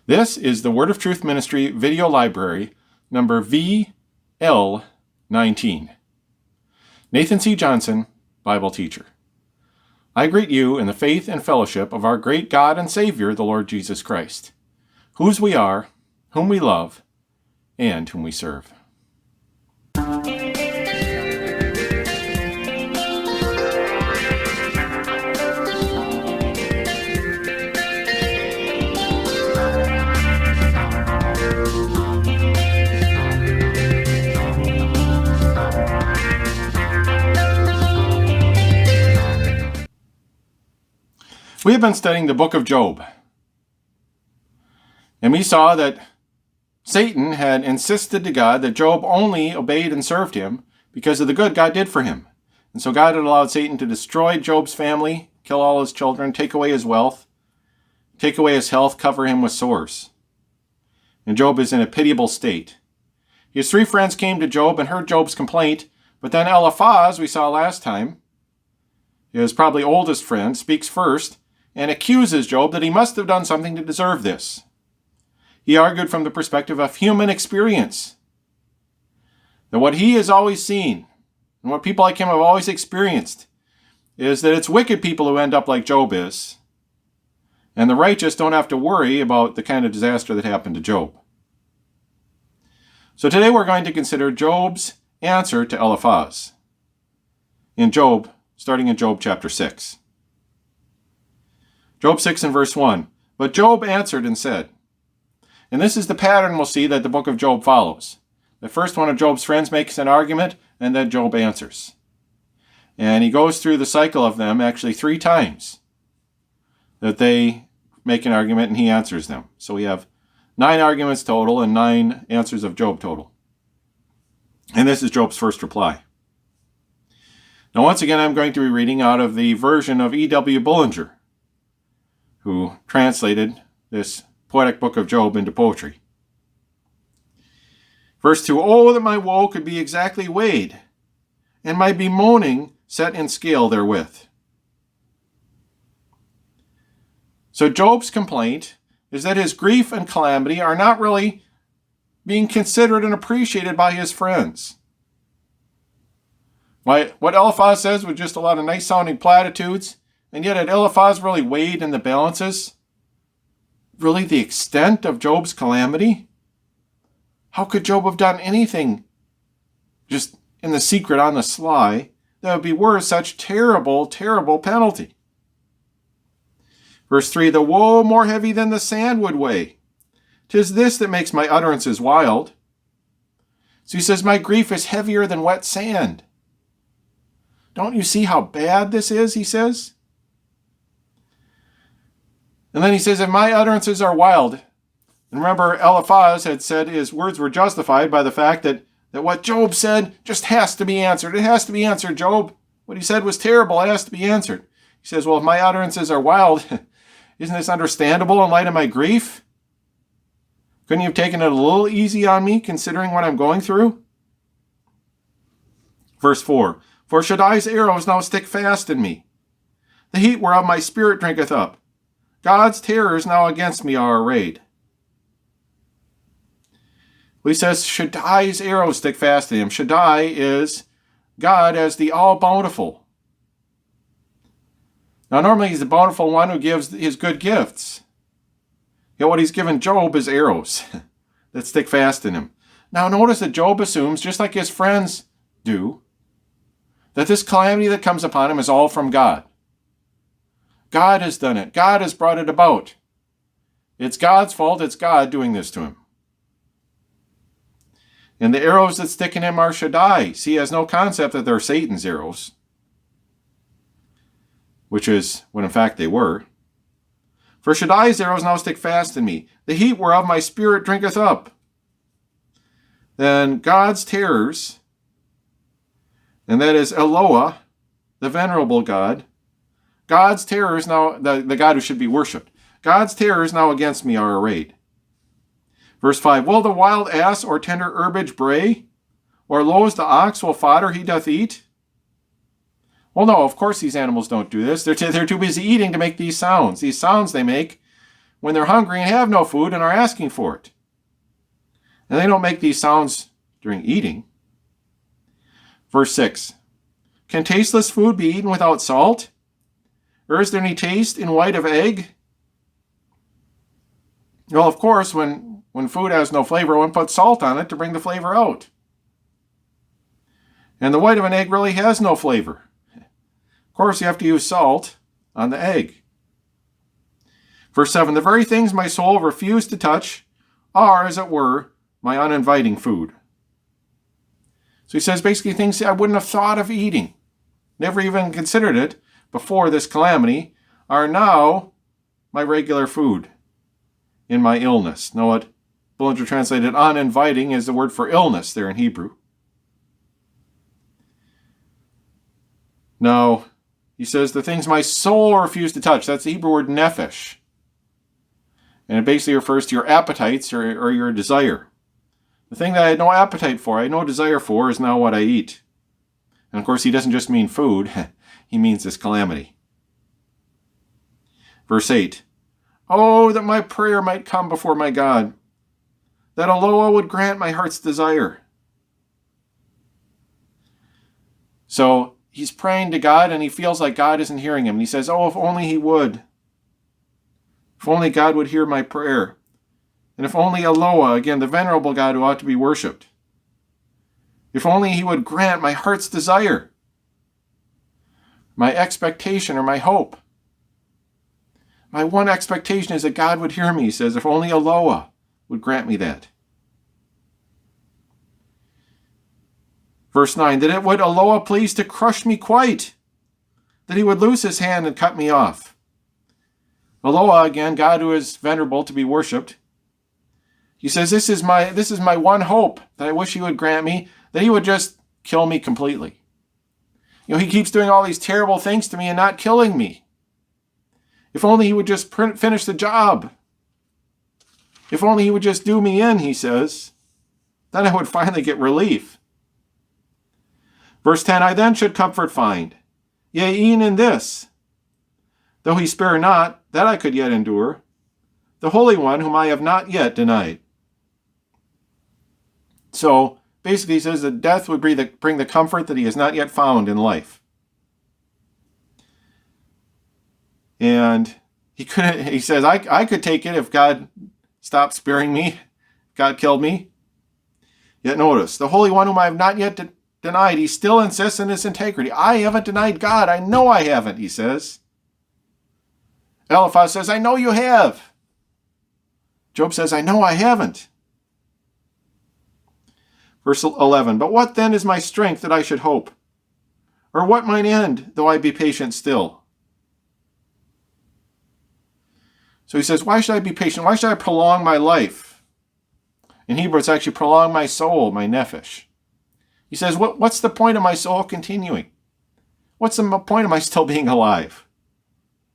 This is the Word of Truth Ministry video library, number VL-019. Nathan C. Johnson, Bible teacher. I greet you in the faith and fellowship of our great God and Savior, the Lord Jesus Christ, whose we are, whom we love, and whom we serve. We have been studying the book of Job, and we saw that Satan had insisted to God that Job only obeyed and served him because of the good God did for him. And so God had allowed Satan to destroy Job's family, kill all his children, take away his wealth, take away his health, cover him with sores. And Job is in a pitiable state. His three friends came to Job and heard Job's complaint, but then Eliphaz, we saw last time, his probably oldest friend, speaks first and accuses Job that he must have done something to deserve this. He argued from the perspective of human experience, that what he has always seen, and what people like him have always experienced, is that it's wicked people who end up like Job is, and the righteous don't have to worry about the kind of disaster that happened to Job. So today we're going to consider Job's answer to Eliphaz, starting in Job chapter 6. Job 6 and verse 1. But Job answered and said, and this is the pattern we'll see that the book of Job follows. The first one of Job's friends makes an argument, and then Job answers. And he goes through the cycle of them actually 3 times, that they make an argument and he answers them. So we have 9 arguments total and 9 answers of Job total. And this is Job's first reply. Now once again, I'm going to be reading out of the version of E.W. Bullinger, who translated this poetic book of Job into poetry. Verse 2, oh, that my woe could be exactly weighed, and my bemoaning set in scale therewith. So Job's complaint is that his grief and calamity are not really being considered and appreciated by his friends. What Eliphaz says was just a lot of nice-sounding platitudes, and yet had Eliphaz really weighed in the balances really the extent of Job's calamity? How could Job have done anything just in the secret on the sly that would be worth such terrible, terrible penalty? Verse 3, the woe more heavy than the sand would weigh. 'Tis this that makes my utterances wild. So he says, my grief is heavier than wet sand. Don't you see how bad this is, he says? And then he says, if my utterances are wild, and remember Eliphaz had said his words were justified by the fact that what Job said just has to be answered. It has to be answered, Job. What he said was terrible. It has to be answered. He says, well, if my utterances are wild, isn't this understandable in light of my grief? Couldn't you have taken it a little easy on me, considering what I'm going through? Verse 4, for Shaddai's arrows now stick fast in me. The heat whereof my spirit drinketh up. God's terrors now against me are arrayed. Well, he says, Shaddai's arrows stick fast in him. Shaddai is God as the all-bountiful. Now, normally he's the bountiful one who gives his good gifts. Yet what he's given Job is arrows that stick fast in him. Now, notice that Job assumes, just like his friends do, that this calamity that comes upon him is all from God. God has done it. God has brought it about. It's God's fault. It's God doing this to him. And the arrows that stick in him are Shaddai. See, he has no concept that they're Satan's arrows, which is what in fact they were. For Shaddai's arrows now stick fast in me. The heat whereof my spirit drinketh up. Then God's terrors, and that is Eloah, the venerable God, God's terrors now, the God who should be worshipped. God's terrors now against me are arrayed. Verse 5, will the wild ass or tender herbage bray? Or lows the ox while fodder he doth eat? Well, no, of course these animals don't do this. They're too busy eating to make these sounds. These sounds they make when they're hungry and have no food and are asking for it. And they don't make these sounds during eating. Verse 6. Can tasteless food be eaten without salt? Or is there any taste in white of egg? Well, of course, when food has no flavor, one puts salt on it to bring the flavor out. And the white of an egg really has no flavor. Of course, you have to use salt on the egg. Verse 7, the very things my soul refused to touch are, as it were, my uninviting food. So he says basically things I wouldn't have thought of eating, never even considered it before this calamity, are now my regular food in my illness. Now what Bullinger translated uninviting is the word for illness there in Hebrew. Now, he says the things my soul refused to touch, that's the Hebrew word nephesh. And it basically refers to your appetites or your desire. The thing that I had no appetite for, I had no desire for, is now what I eat. And of course, he doesn't just mean food, he means this calamity. Verse 8, oh, that my prayer might come before my God, that Eloah would grant my heart's desire. So he's praying to God and he feels like God isn't hearing him. And he says, oh, if only he would. If only God would hear my prayer. And if only Eloah, again, the venerable God who ought to be worshipped, if only he would grant my heart's desire, my expectation or my hope. My one expectation is that God would hear me, he says, if only Eloah would grant me that. Verse 9, that it would Eloah please to crush me quite, that he would loose his hand and cut me off. Eloah, again, God who is venerable to be worshipped. He says, this is my one hope that I wish he would grant me, that he would just kill me completely. You know, he keeps doing all these terrible things to me and not killing me. If only he would just finish the job. If only he would just do me in, he says. Then I would finally get relief. Verse 10, I then should comfort find. Yea, e'en in this, though he spare not, that I could yet endure, the Holy One whom I have not yet denied. So basically he says that death would bring the comfort that he has not yet found in life. And he says, I could take it if God stopped sparing me, if God killed me. Yet notice, the Holy One whom I have not yet denied, he still insists in his integrity. I haven't denied God. I know I haven't, he says. Eliphaz says, I know you have. Job says, I know I haven't. Verse 11, but what then is my strength that I should hope? Or what mine end, though I be patient still? So he says, why should I be patient? Why should I prolong my life? In Hebrew, it's actually prolong my soul, my nephesh. He says, what's the point of my soul continuing? What's the point of my still being alive?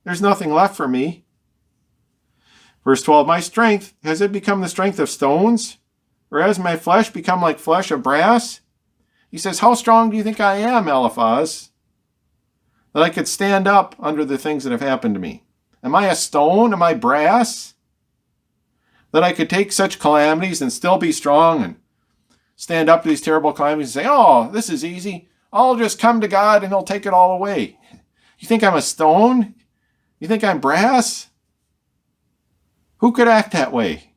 There's nothing left for me. Verse 12, my strength, has it become the strength of stones? Or has my flesh become like flesh of brass? He says, how strong do you think I am, Eliphaz, that I could stand up under the things that have happened to me? Am I a stone? Am I brass? That I could take such calamities and still be strong and stand up to these terrible calamities and say, oh, this is easy. I'll just come to God and he'll take it all away. You think I'm a stone? You think I'm brass? Who could act that way?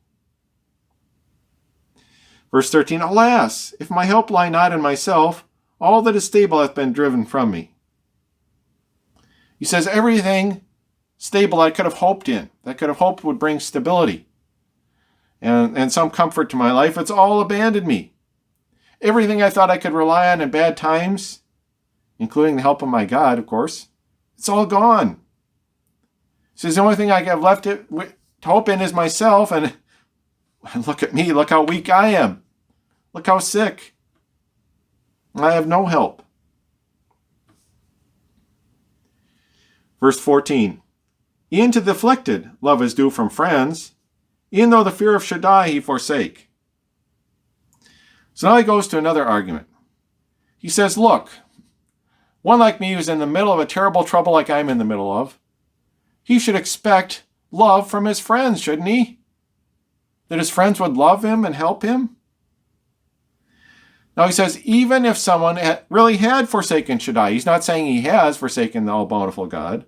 Verse 13, alas, if my help lie not in myself, all that is stable hath been driven from me. He says everything stable I could have hoped in, that I could have hoped would bring stability and some comfort to my life, it's all abandoned me. Everything I thought I could rely on in bad times, including the help of my God, of course, it's all gone. He says the only thing I have left to hope in is myself, and look at me, look how weak I am. Look how sick. I have no help. Verse 14, e'en to the afflicted love is due from friends, e'en though the fear of Shaddai he forsake. So now he goes to another argument. He says, look, one like me who's in the middle of a terrible trouble like I'm in the middle of, he should expect love from his friends, shouldn't he? That his friends would love him and help him? Now he says, even if someone really had forsaken Shaddai, he's not saying he has forsaken the all-bountiful God,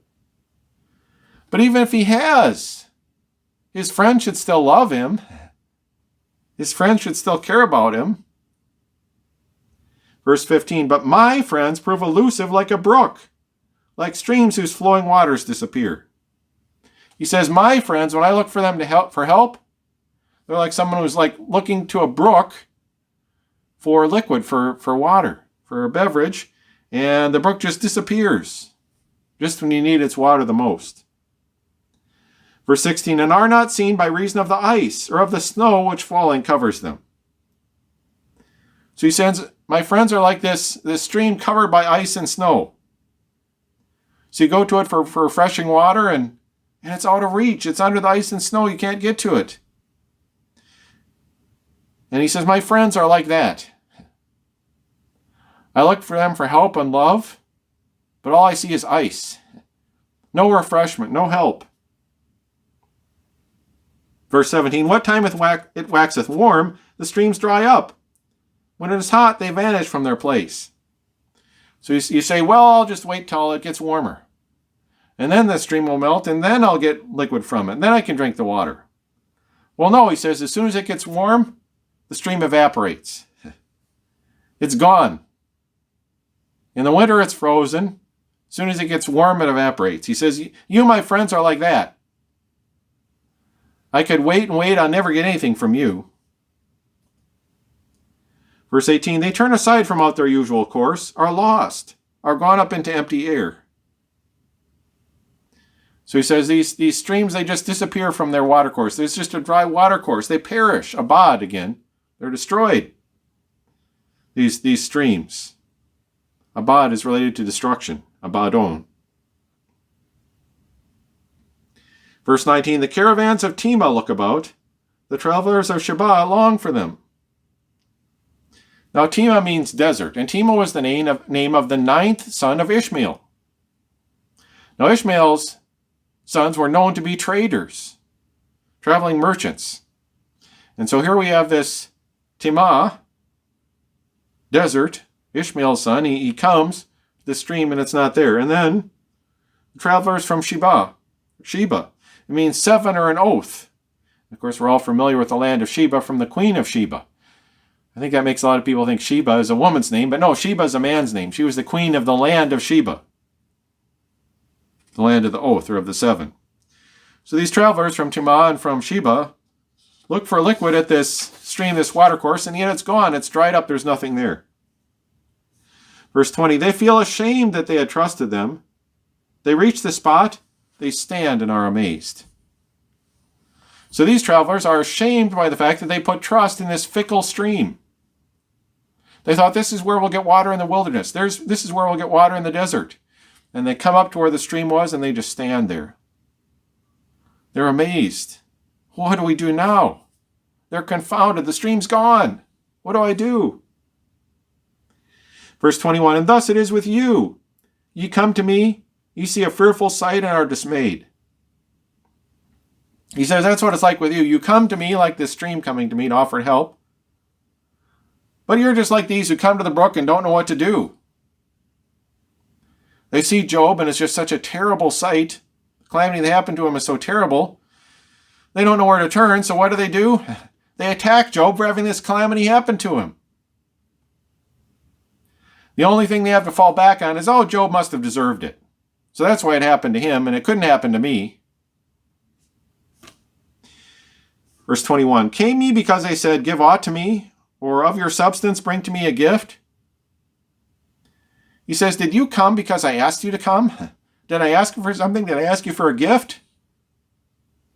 but even if he has, his friends should still love him. His friends should still care about him. Verse 15, but my friends prove elusive like a brook, like streams whose flowing waters disappear. He says, my friends, when I look for them for help, they're like someone who's like looking to a brook for liquid, for water, for a beverage, and the brook just disappears, just when you need its water the most. Verse 16, and are not seen by reason of the ice or of the snow which falling covers them. So he says, my friends are like this stream covered by ice and snow. So you go to it for refreshing water, and it's out of reach. It's under the ice and snow. You can't get to it. And he says, my friends are like that. I look for them for help and love, but all I see is ice. No refreshment, no help. Verse 17, what time it waxeth warm, the streams dry up. When it is hot, they vanish from their place. So you say, well, I'll just wait till it gets warmer. And then the stream will melt, and then I'll get liquid from it, and then I can drink the water. Well, no, he says, as soon as it gets warm, the stream evaporates. It's gone. In the winter, it's frozen. As soon as it gets warm, it evaporates. He says, you, my friends, are like that. I could wait and wait. I'll never get anything from you. Verse 18, they turn aside from out their usual course, are lost, are gone up into empty air. So he says these streams, they just disappear from their water course. There's just a dry water course. They perish, abad again. They're destroyed. These streams. Abad is related to destruction. Abadon. Verse 19, the caravans of Tema look about. The travelers of Sheba long for them. Now Tema means desert, and Tema was the name of the 9th son of Ishmael. Now Ishmael's sons were known to be traders, traveling merchants. And so here we have this Tema, desert, Ishmael's son. He comes to the stream and it's not there. And then the travelers from Sheba. It means 7 or an oath. Of course, we're all familiar with the land of Sheba from the Queen of Sheba. I think that makes a lot of people think Sheba is a woman's name, but no, Sheba is a man's name. She was the queen of the land of Sheba. The land of the oath, or of the 7. So these travelers from Tema and from Sheba look for liquid at this stream, this watercourse, and yet it's gone. It's dried up. There's nothing there. Verse 20, they feel ashamed that they had trusted them. They reach the spot. They stand and are amazed. So these travelers are ashamed by the fact that they put trust in this fickle stream. They thought, this is where we'll get water in the wilderness. This is where we'll get water in the desert. And they come up to where the stream was and they just stand there. They're amazed. What do we do now? They're confounded. The stream's gone. What do I do? Verse 21, and thus it is with you. Ye come to me, ye see a fearful sight and are dismayed. He says that's what it's like with you. You come to me like this stream coming to me to offer help. But you're just like these who come to the brook and don't know what to do. They see Job and it's just such a terrible sight. The calamity that happened to him is so terrible. They don't know where to turn, so what do? They attack Job for having this calamity happen to him. The only thing they have to fall back on is, oh, Job must have deserved it. So that's why it happened to him, and it couldn't happen to me. Verse 21, came ye because they said, give aught to me, or of your substance bring to me a gift? He says, did you come because I asked you to come? Did I ask you for something? Did I ask you for a gift?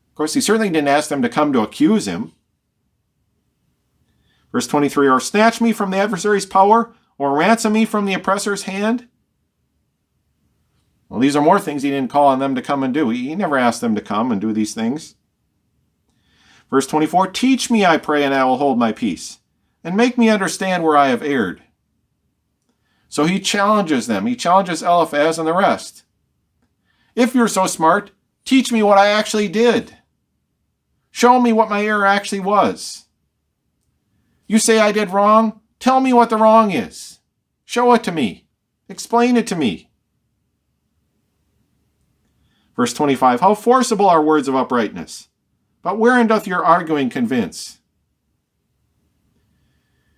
Of course, he certainly didn't ask them to come to accuse him. Verse 23, or snatch me from the adversary's power, or ransom me from the oppressor's hand? Well, these are more things he didn't call on them to come and do. He never asked them to come and do these things. Verse 24, teach me, I pray, and I will hold my peace, and make me understand where I have erred. So he challenges them. He challenges Eliphaz and the rest. If you're so smart, Teach me what I actually did. Show me what my error actually was. You say I did wrong? Tell me what the wrong is. Show it to me. Explain it to me. Verse 25, how forcible are words of uprightness, but wherein doth your arguing convince?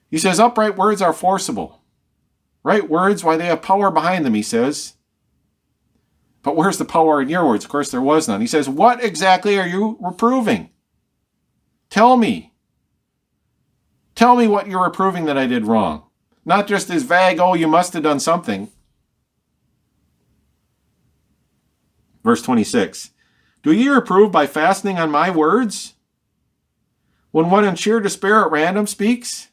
He says, upright words are forcible. Right words, why, they have power behind them, he says. But where's the power in your words? Of course, there was none. He says, what exactly are you reproving? Tell me. Tell me what you're reproving that I did wrong. Not just this vague, oh, you must have done something. Verse 26, do ye reprove by fastening on my words? When one in sheer despair at random speaks?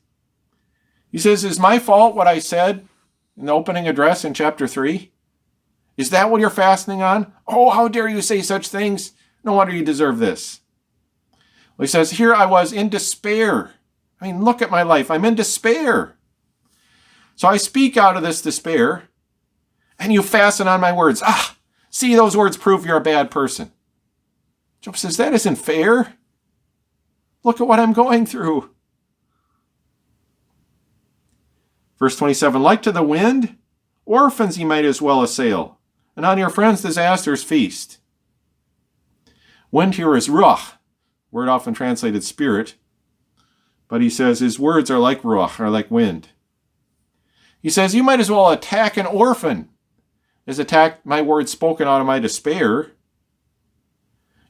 He says, is my fault what I said in the opening address in chapter 3? Is that what you're fastening on? Oh, how dare you say such things? No wonder you deserve this. Well, he says, here I was in despair. I mean, look at my life. I'm in despair. So I speak out of this despair, and you fasten on my words. Ah, see, those words prove you're a bad person. Job says, that isn't fair. Look at what I'm going through. Verse 27, like to the wind, orphans ye might as well assail, and on your friends' disasters feast. Wind here is ruach, word often translated spirit, but he says his words are like ruach, are like wind. He says, you might as well attack an orphan as attack my words spoken out of my despair.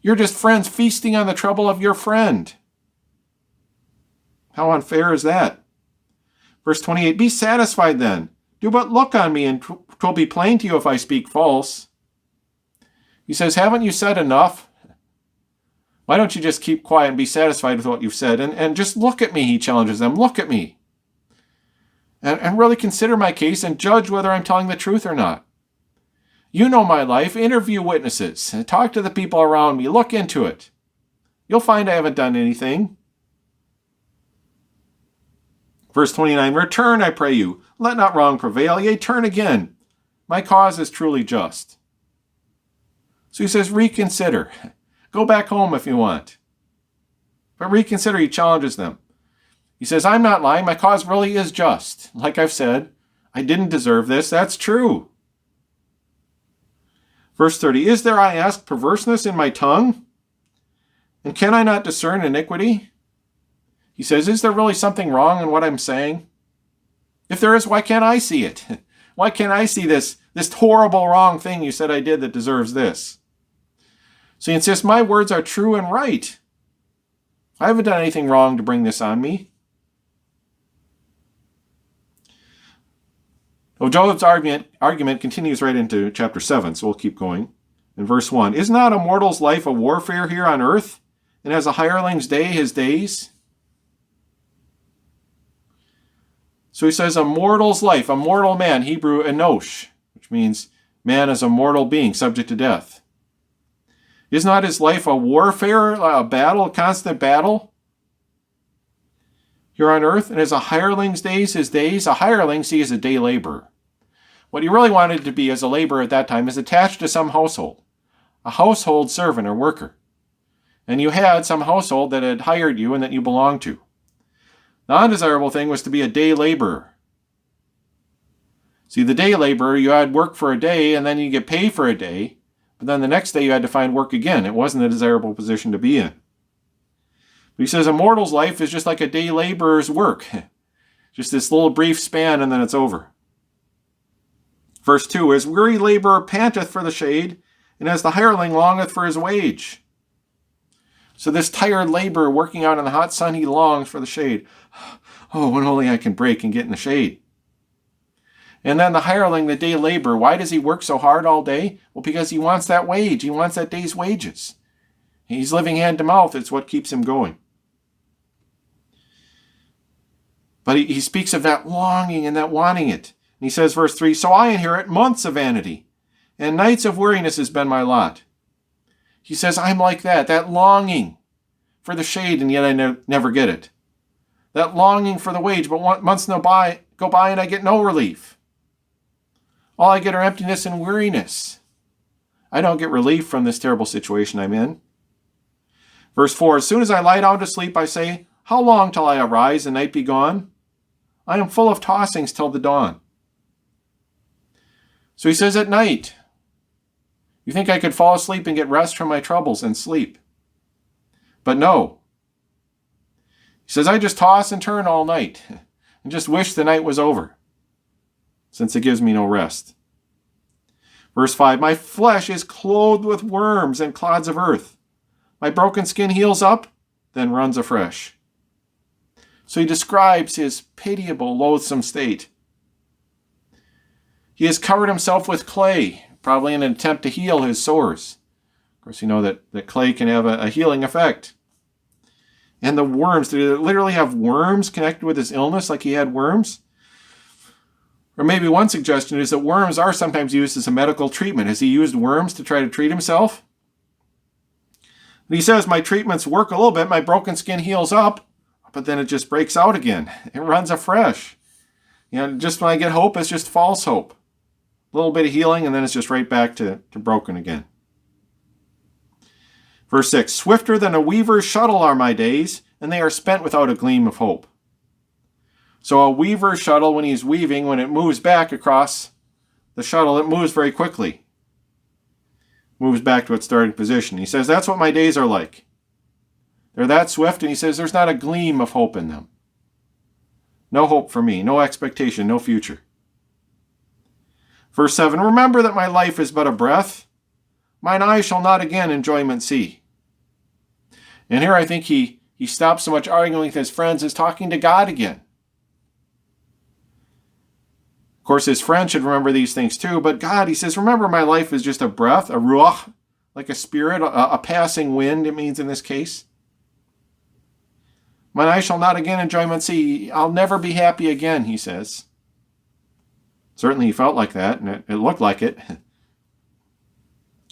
You're just friends feasting on the trouble of your friend. How unfair is that? Verse 28, be satisfied then. Do but look on me, and 'twill be plain to you if I speak false. He says, haven't you said enough? Why don't you just keep quiet and be satisfied with what you've said? And just look at me, he challenges them. Look at me. And really consider my case and judge whether I'm telling the truth or not. You know my life. Interview witnesses. Talk to the people around me. Look into it. You'll find I haven't done anything. Verse 29, return, I pray you. Let not wrong prevail. Yea, turn again. My cause is truly just. So he says, reconsider. Go back home if you want. But reconsider, he challenges them. He says, I'm not lying. My cause really is just. Like I've said, I didn't deserve this. That's true. Verse 30, is there, I ask, perverseness in my tongue? And can I not discern iniquity? He says, is there really something wrong in what I'm saying? If there is, why can't I see it? Why can't I see this horrible wrong thing you said I did that deserves this? So he insists, my words are true and right. I haven't done anything wrong to bring this on me. Well, Job's argument continues right into chapter 7, so we'll keep going. In verse 1, is not a mortal's life a warfare here on earth, and has a hireling's day his days? So he says, a mortal's life, a mortal man, Hebrew enosh, which means man is a mortal being subject to death. Is not his life a warfare, a battle, a constant battle here on earth? And is a hireling's days his days? A hireling, see, is a day laborer. What he really wanted to be as a laborer at that time is attached to some household, a household servant or worker. And you had some household that had hired you and that you belonged to. The undesirable thing was to be a day laborer. See, the day laborer, you had work for a day and then you get paid for a day, but then the next day you had to find work again. It wasn't a desirable position to be in. But he says a mortal's life is just like a day laborer's work. Just this little brief span and then it's over. Verse 2, as weary laborer panteth for the shade, and as the hireling longeth for his wage. So this tired laborer working out in the hot sun, he longs for the shade. Oh, when only I can break and get in the shade. And then the hireling, the day laborer, why does he work so hard all day? Well, because he wants that wage. He wants that day's wages. He's living hand to mouth. It's what keeps him going. But he speaks of that longing and that wanting it. And he says, verse 3, so I inherit months of vanity, and nights of weariness has been my lot. He says, I'm like that longing for the shade, and yet I never get it. That longing for the wage, but months go by and I get no relief. All I get are emptiness and weariness. I don't get relief from this terrible situation I'm in. Verse 4, as soon as I lie down to sleep, I say, how long till I arise and night be gone? I am full of tossings till the dawn. So he says at night, you think I could fall asleep and get rest from my troubles and sleep. But no. He says, I just toss and turn all night and just wish the night was over, since it gives me no rest. Verse 5, my flesh is clothed with worms and clods of earth. My broken skin heals up, then runs afresh. So he describes his pitiable, loathsome state. He has covered himself with clay, probably in an attempt to heal his sores. Of course, you know that clay can have a healing effect. And the worms, did it literally have worms connected with his illness, like he had worms? Or maybe one suggestion is that worms are sometimes used as a medical treatment. Has he used worms to try to treat himself? And he says, my treatments work a little bit, my broken skin heals up, but then it just breaks out again. It runs afresh. Just when I get hope, it's just false hope. A little bit of healing, and then it's just right back to broken again. Verse 6, swifter than a weaver's shuttle are my days, and they are spent without a gleam of hope. So a weaver's shuttle, when he's weaving, when it moves back across the shuttle, it moves very quickly. Moves back to its starting position. He says, that's what my days are like. They're that swift, and he says, there's not a gleam of hope in them. No hope for me, no expectation, no future. Verse 7, remember that my life is but a breath. Mine eyes shall not again enjoyment see. And here I think he stops so much arguing with his friends as talking to God again. Of course, his friends should remember these things too, but God, he says, remember my life is just a breath, a ruach, like a spirit, a passing wind, it means in this case. Mine eyes shall not again enjoyment see. I'll never be happy again, he says. Certainly he felt like that, and it looked like it.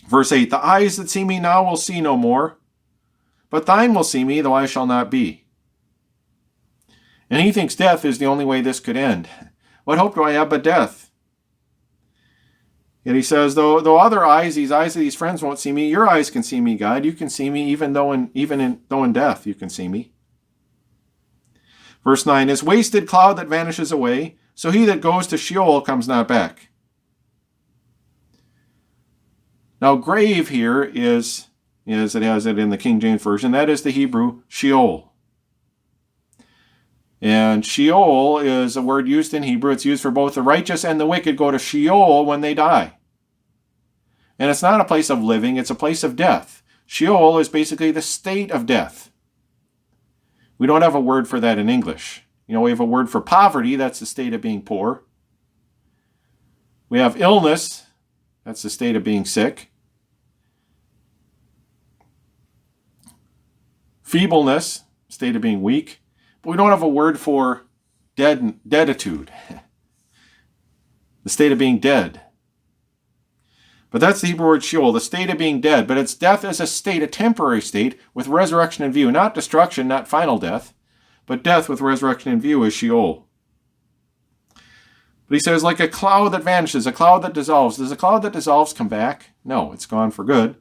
Verse 8, the eyes that see me now will see no more, but thine will see me, though I shall not be. And he thinks death is the only way this could end. What hope do I have but death? Yet he says, though other eyes, these eyes of these friends won't see me, your eyes can see me, God. You can see me though in death you can see me. Verse 9, as wasted cloud that vanishes away, so he that goes to Sheol comes not back. Now grave here is it has it in the King James Version, that is the Hebrew Sheol. And Sheol is a word used in Hebrew. It's used for both the righteous and the wicked go to Sheol when they die. And it's not a place of living, it's a place of death. Sheol is basically the state of death. We don't have a word for that in English. We have a word for poverty, that's the state of being poor. We have illness, that's the state of being sick. Feebleness, state of being weak. But we don't have a word for deaditude, the state of being dead. But that's the Hebrew word Sheol, the state of being dead. But it's death as a state, a temporary state, with resurrection in view. Not destruction, not final death, but death with resurrection in view is Sheol. But he says, like a cloud that vanishes, a cloud that dissolves. Does a cloud that dissolves come back? No, it's gone for good.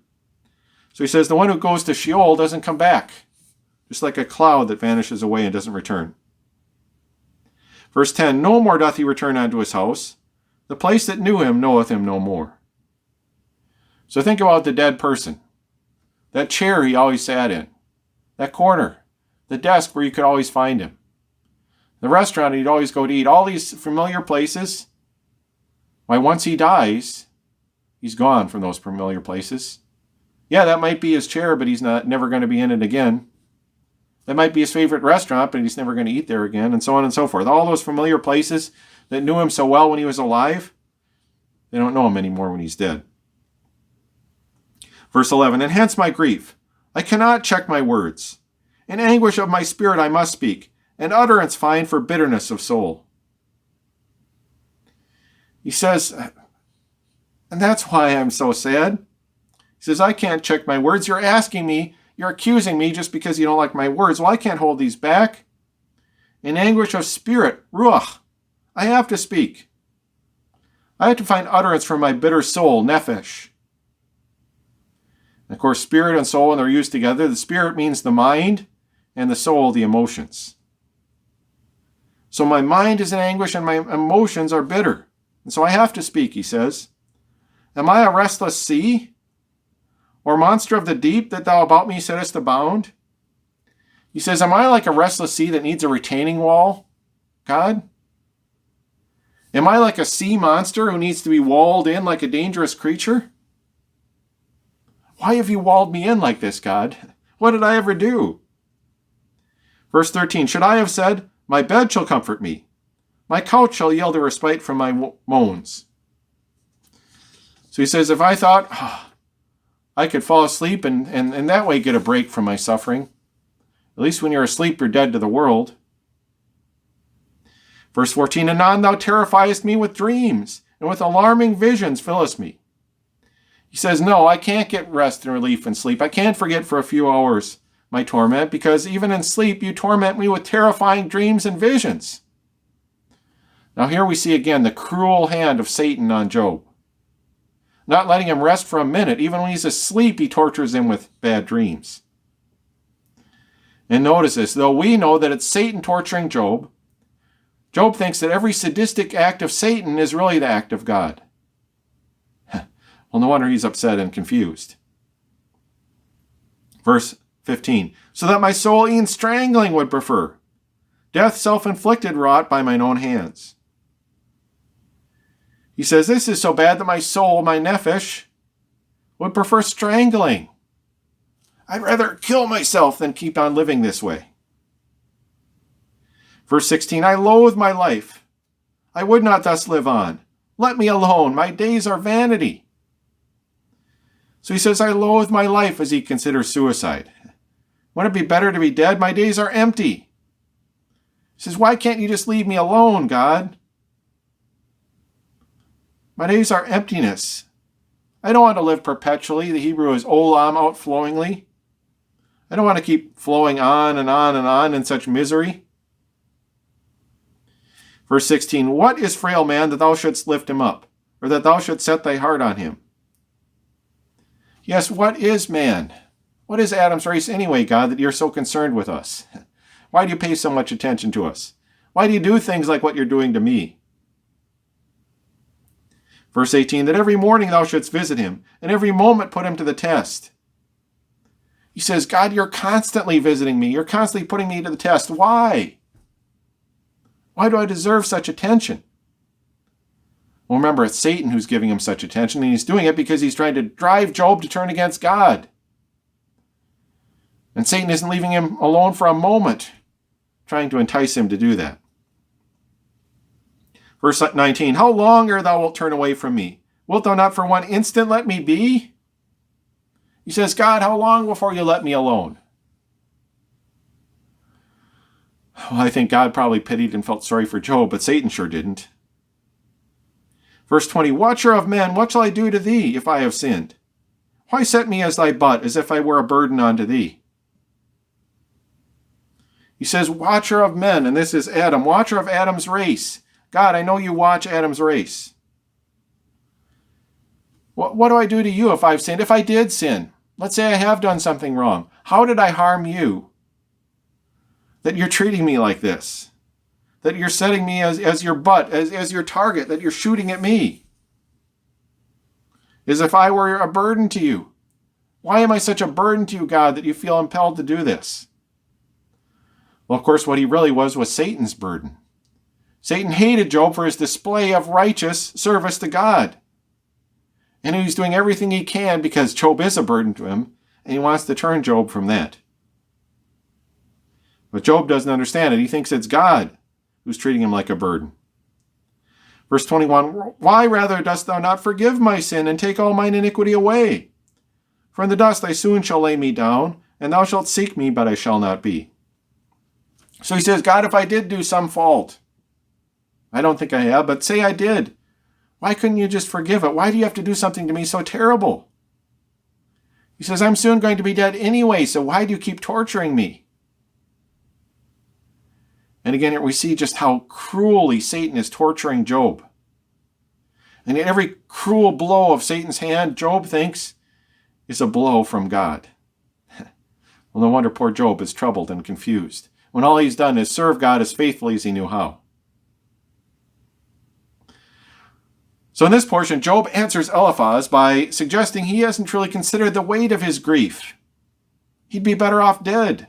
So he says, the one who goes to Sheol doesn't come back. Just like a cloud that vanishes away and doesn't return. Verse 10, no more doth he return unto his house. The place that knew him knoweth him no more. So think about the dead person. That chair he always sat in. That corner. The desk where you could always find him. The restaurant he'd always go to eat. All these familiar places. Why, once he dies, he's gone from those familiar places. Yeah, that might be his chair, but he's never going to be in it again. That might be his favorite restaurant, but he's never going to eat there again, and so on and so forth. All those familiar places that knew him so well when he was alive, they don't know him anymore when he's dead. Verse 11, and hence my grief. I cannot check my words. In anguish of my spirit I must speak, and utterance find for bitterness of soul. He says, and that's why I'm so sad. He says, I can't check my words. You're asking me, you're accusing me just because you don't like my words. Well, I can't hold these back. In anguish of spirit, ruach, I have to speak. I have to find utterance from my bitter soul, nephesh. Of course, spirit and soul, when they're used together, the spirit means the mind, and the soul, the emotions. So my mind is in anguish and my emotions are bitter. And so I have to speak, he says. Am I a restless sea? Or monster of the deep that thou about me settest abound? He says, am I like a restless sea that needs a retaining wall, God? Am I like a sea monster who needs to be walled in like a dangerous creature? Why have you walled me in like this, God? What did I ever do? Verse 13, should I have said, my bed shall comfort me. My couch shall yield a respite from my moans. So he says, if I thought, I could fall asleep and that way get a break from my suffering. At least when you're asleep, you're dead to the world. Verse 14, anon thou terrifiest me with dreams, and with alarming visions fillest me. He says, no, I can't get rest and relief in sleep. I can't forget for a few hours my torment, because even in sleep you torment me with terrifying dreams and visions. Now here we see again the cruel hand of Satan on Job. Not letting him rest for a minute. Even when he's asleep, he tortures him with bad dreams. And notice this, though we know that it's Satan torturing Job, Job thinks that every sadistic act of Satan is really the act of God. Well, no wonder he's upset and confused. Verse 15, so that my soul e'en strangling would prefer, death self-inflicted wrought by mine own hands. He says, this is so bad that my soul, my nephesh, would prefer strangling. I'd rather kill myself than keep on living this way. Verse 16, I loathe my life. I would not thus live on. Let me alone. My days are vanity. So he says, I loathe my life as he considers suicide. Wouldn't it be better to be dead? My days are empty. He says, why can't you just leave me alone, God? My days are emptiness. I don't want to live perpetually. The Hebrew is olam, outflowingly. I don't want to keep flowing on and on and on in such misery. Verse 16, what is frail man that thou shouldst lift him up, or that thou shouldst set thy heart on him? Yes, what is man? What is Adam's race anyway, God, that you're so concerned with us? Why do you pay so much attention to us? Why do you do things like what you're doing to me? Verse 18, that every morning thou shouldst visit him, and every moment put him to the test. He says, God, you're constantly visiting me. You're constantly putting me to the test. Why? Why do I deserve such attention? Well, remember, it's Satan who's giving him such attention, and he's doing it because he's trying to drive Job to turn against God. And Satan isn't leaving him alone for a moment, trying to entice him to do that. Verse 19, how long ere thou wilt turn away from me? Wilt thou not for one instant let me be? He says, God, how long before you let me alone? Well, I think God probably pitied and felt sorry for Job, but Satan sure didn't. Verse 20, watcher of men, what shall I do to thee if I have sinned? Why set me as thy butt, as if I were a burden unto thee? He says, watcher of men, and this is Adam, watcher of Adam's race. God, I know you watch Adam's race. What do I do to you if I've sinned? If I did sin, let's say I have done something wrong. How did I harm you? That you're treating me like this. That you're setting me as your butt, as your target, that you're shooting at me. As if I were a burden to you. Why am I such a burden to you, God, that you feel impelled to do this? Well, of course, what he really was Satan's burden. Satan hated Job for his display of righteous service to God. And he's doing everything he can because Job is a burden to him, and he wants to turn Job from that. But Job doesn't understand it. He thinks it's God who's treating him like a burden. Verse 21, why rather dost thou not forgive my sin and take all mine iniquity away? For in the dust I soon shall lay me down, and thou shalt seek me, but I shall not be. So he says, God, if I did do some fault, I don't think I have, but say I did, why couldn't you just forgive it? Why do you have to do something to me so terrible? He says, I'm soon going to be dead anyway, so why do you keep torturing me? And again, here we see just how cruelly Satan is torturing Job. And in every cruel blow of Satan's hand, Job thinks, is a blow from God. Well, no wonder poor Job is troubled and confused, when all he's done is serve God as faithfully as he knew how. So in this portion, Job answers Eliphaz by suggesting he hasn't truly considered the weight of his grief. He'd be better off dead.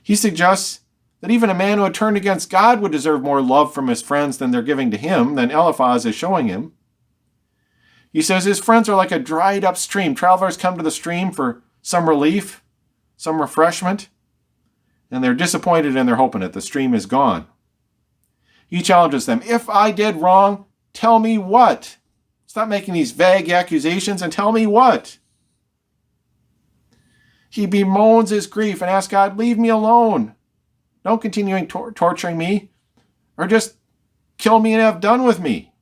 He suggests that even a man who had turned against God would deserve more love from his friends than they're giving to him, than Eliphaz is showing him. He says his friends are like a dried up stream. Travelers come to the stream for some relief, some refreshment, and they're disappointed in their hope in it. The stream is gone. He challenges them, if I did wrong, tell me what. Stop making these vague accusations and tell me what. He bemoans his grief and asks God, leave me alone. Don't continue torturing me, or just kill me and have done with me.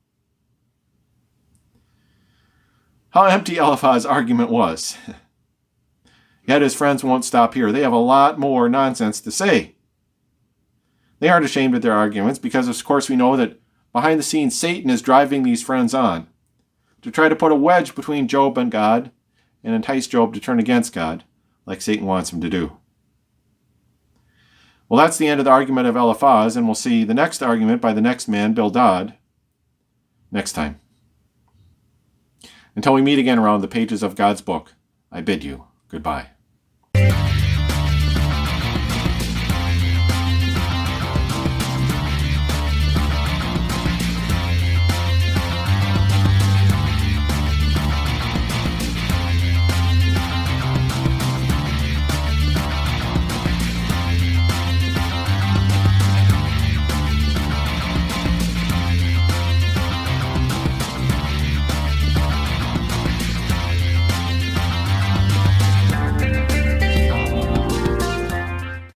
How empty Eliphaz's argument was. Yet his friends won't stop here. They have a lot more nonsense to say. They aren't ashamed of their arguments because, of course, we know that behind the scenes, Satan is driving these friends on to try to put a wedge between Job and God and entice Job to turn against God, like Satan wants him to do. Well, that's the end of the argument of Eliphaz, and we'll see the next argument by the next man, Bildad, next time. Until we meet again around the pages of God's book, I bid you goodbye.